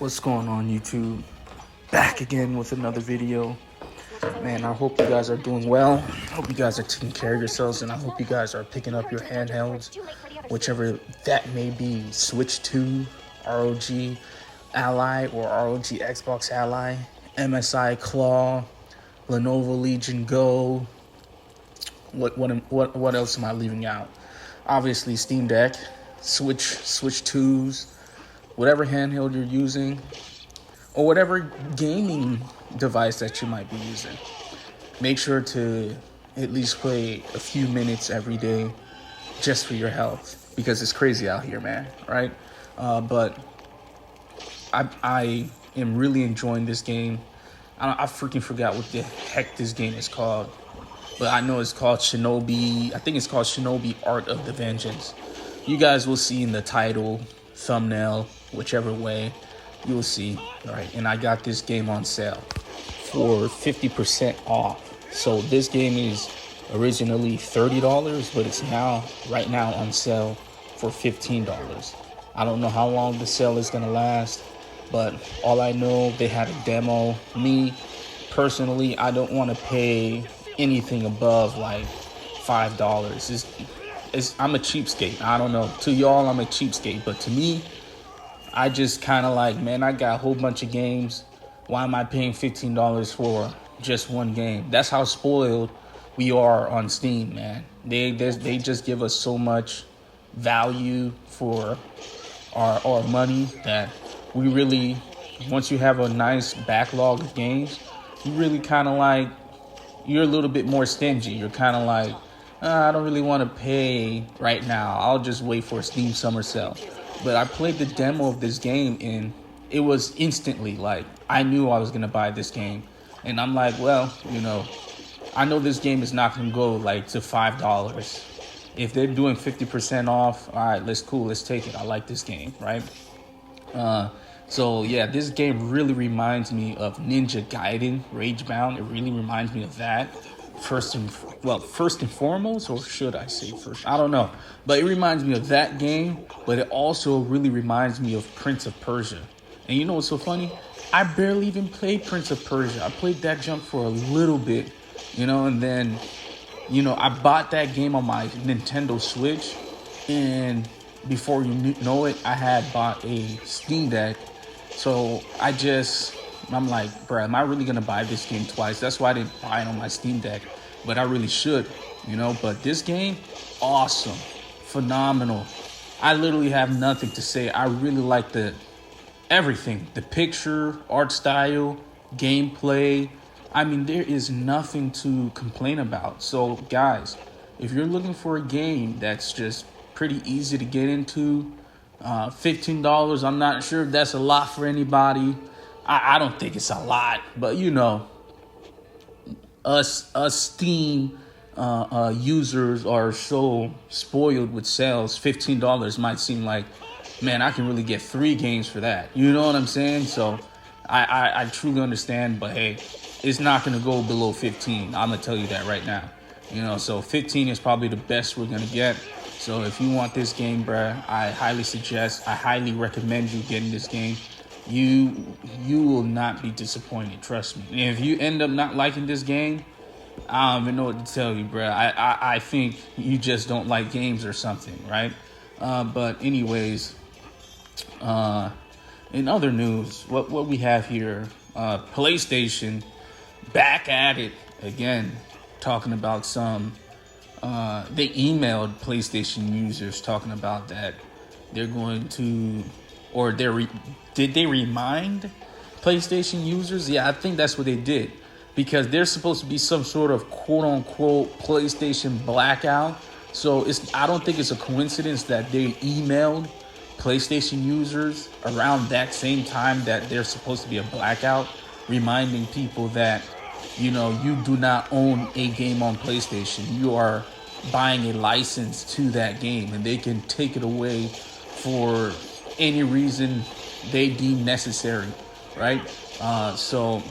What's going on, YouTube? Back again with another video. Man, I hope you guys are doing well. I hope you guys are taking care of yourselves, and I hope you guys are picking up your handhelds, whichever that may be. Switch 2, ROG Ally, or ROG Xbox Ally, MSI Claw, Lenovo Legion Go. What else am I leaving out? Obviously, Steam Deck, Switch 2s, whatever handheld you're using, or whatever gaming device that you might be using. Make sure to at least play a few minutes every day just for your health, because it's crazy out here, man, right? But I am really enjoying this game. I freaking forgot what the heck this game is called, but I know it's called Shinobi. I think it's called Shinobi Art of the Vengeance. You guys will see in the title, thumbnail, whichever way, you will see. All right, and I got this game on sale for 50% off. So this game is originally $30, but it's right now on sale for $15. I don't know how long the sale is gonna last, but all I know, they had a demo. Me personally, I don't want to pay anything above like $5. I'm a cheapskate. I don't know. To y'all, I'm a cheapskate, but to me, I just kind of like, man, I got a whole bunch of games. Why am I paying $15 for just one game? That's how spoiled we are on Steam, man. They just give us so much value for our money that we really, once you have a nice backlog of games, you really kind of like, you're a little bit more stingy. You're kind of like, I don't really want to pay right now. I'll just wait for a Steam summer sale. But I played the demo of this game, and it was instantly like, I knew I was going to buy this game. And I'm like, well, I know this game is not going to go like to $5. If they're doing 50% off, all right, let's take it. I like this game, right? So yeah, this game really reminds me of Ninja Gaiden Ragebound. It really reminds me of that. First and foremost, or should I say first? I don't know. But it reminds me of that game, but it also really reminds me of Prince of Persia. And you know what's so funny? I barely even played Prince of Persia. I played that junk for a little bit, and then, I bought that game on my Nintendo Switch, and before you know it, I had bought a Steam Deck. So I'm like, bruh, am I really going to buy this game twice? That's why I didn't buy it on my Steam Deck, but I really should, But this game, awesome, phenomenal. I literally have nothing to say. I really like everything, the picture, art style, gameplay. I mean, there is nothing to complain about. So, guys, if you're looking for a game that's just pretty easy to get into, $15, I'm not sure if that's a lot for anybody. I don't think it's a lot, but us Steam users are so spoiled with sales. $15 might seem like, man, I can really get 3 games for that. You know what I'm saying? So I truly understand, but hey, it's not going to go below 15. I'm going to tell you that right now. So 15 is probably the best we're going to get. So if you want this game, bruh, I highly recommend you getting this game. You will not be disappointed, trust me. And if you end up not liking this game, I don't even know what to tell you, bruh. I think you just don't like games or something, right? But anyways, in other news, what we have here, PlayStation back at it again, talking about they emailed PlayStation users talking about that they're going to, or did they remind PlayStation users? Yeah, I think that's what they did, because there's supposed to be some sort of quote unquote PlayStation blackout. So I don't think it's a coincidence that they emailed PlayStation users around that same time that there's supposed to be a blackout, reminding people that, you do not own a game on PlayStation. You are buying a license to that game, and they can take it away for any reason they deem necessary, right? So,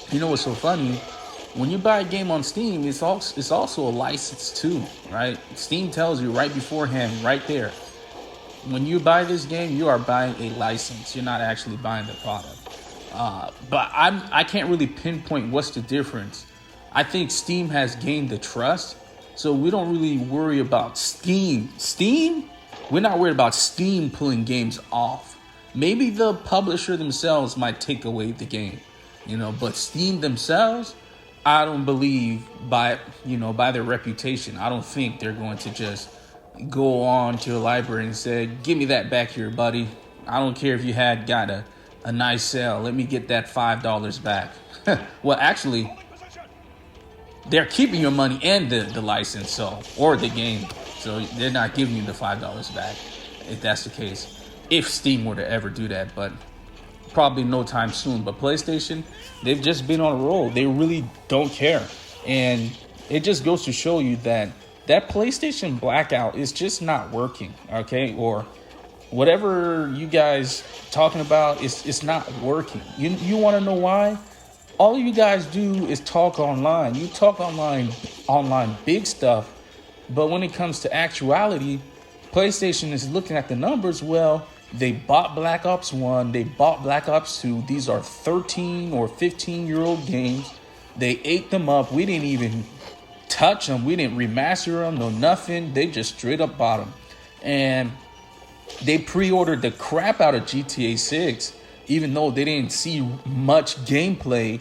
what's so funny? When you buy a game on Steam, it's also a license too, right? Steam tells you right beforehand, right there, When you buy this game, you are buying a license. You're not actually buying the product. But I can't really pinpoint what's the difference. I think Steam has gained the trust, so we don't really worry about Steam. We're not worried about Steam pulling games off. Maybe the publisher themselves might take away the game, but Steam themselves, I don't believe by their reputation, I don't think they're going to just go on to a library and say, give me that back here, buddy. I don't care if you had got a nice sale. Let me get that $5 back. Well, actually, they're keeping your money and the license, or the game. So they're not giving you the $5 back, if that's the case. If Steam were to ever do that, but probably no time soon. But PlayStation, they've just been on a roll. They really don't care. And it just goes to show you that PlayStation blackout is just not working, okay? Or whatever you guys talking about, it's not working. You want to know why? All you guys do is talk online. You talk online big stuff. But when it comes to actuality, PlayStation is looking at the numbers. Well, they bought Black Ops 1. They bought Black Ops 2. These are 13 or 15-year-old games. They ate them up. We didn't even touch them. We didn't remaster them. No nothing. They just straight up bought them. And they pre-ordered the crap out of GTA 6, even though they didn't see much gameplay.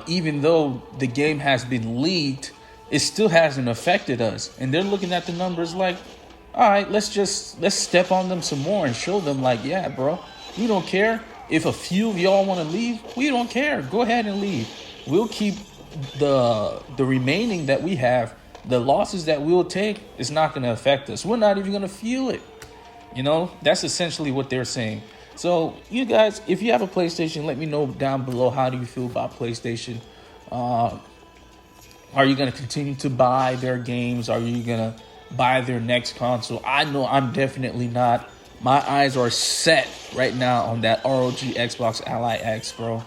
Even though the game has been leaked, it still hasn't affected us. And they're looking at the numbers like, all right, let's step on them some more and show them like, yeah, bro, we don't care. If a few of y'all want to leave, we don't care. Go ahead and leave. We'll keep the remaining that we have. The losses that we'll take is not going to affect us. We're not even going to feel it. That's essentially what they're saying. So you guys, if you have a PlayStation, let me know down below. How do you feel about PlayStation? Are you going to continue to buy their games? Are you going to buy their next console? I know I'm definitely not. My eyes are set right now on that ROG Xbox Ally X, bro.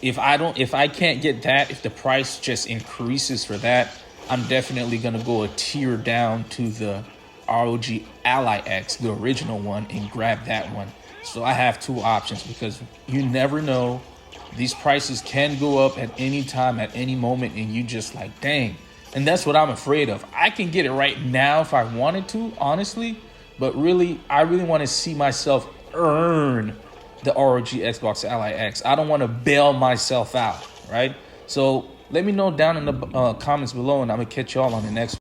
If I can't get that, if the price just increases for that, I'm definitely going to go a tier down to the ROG Ally X, the original one, and grab that one. So I have two options, because you never know. These prices can go up at any time, at any moment, and you just like, dang. And that's what I'm afraid of. I can get it right now if I wanted to, honestly. But really, I really want to see myself earn the ROG Xbox Ally X. I don't want to bail myself out, right? So let me know down in the comments below, and I'm going to catch y'all on the next one.